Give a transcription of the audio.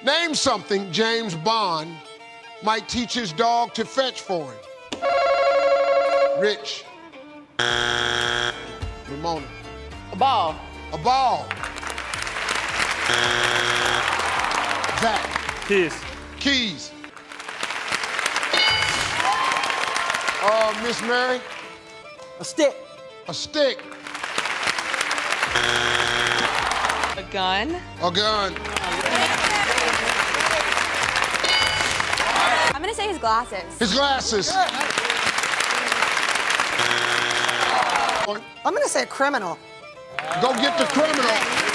Name something James Bond might teach his dog to fetch for him. Rich. Ramona. A ball. A ball. Zach. Keys. Keys. Miss Mary. A stick. A stick. A gun. A gun. I'm gonna say his glasses. His glasses. I'm gonna say a criminal. Go get the criminal.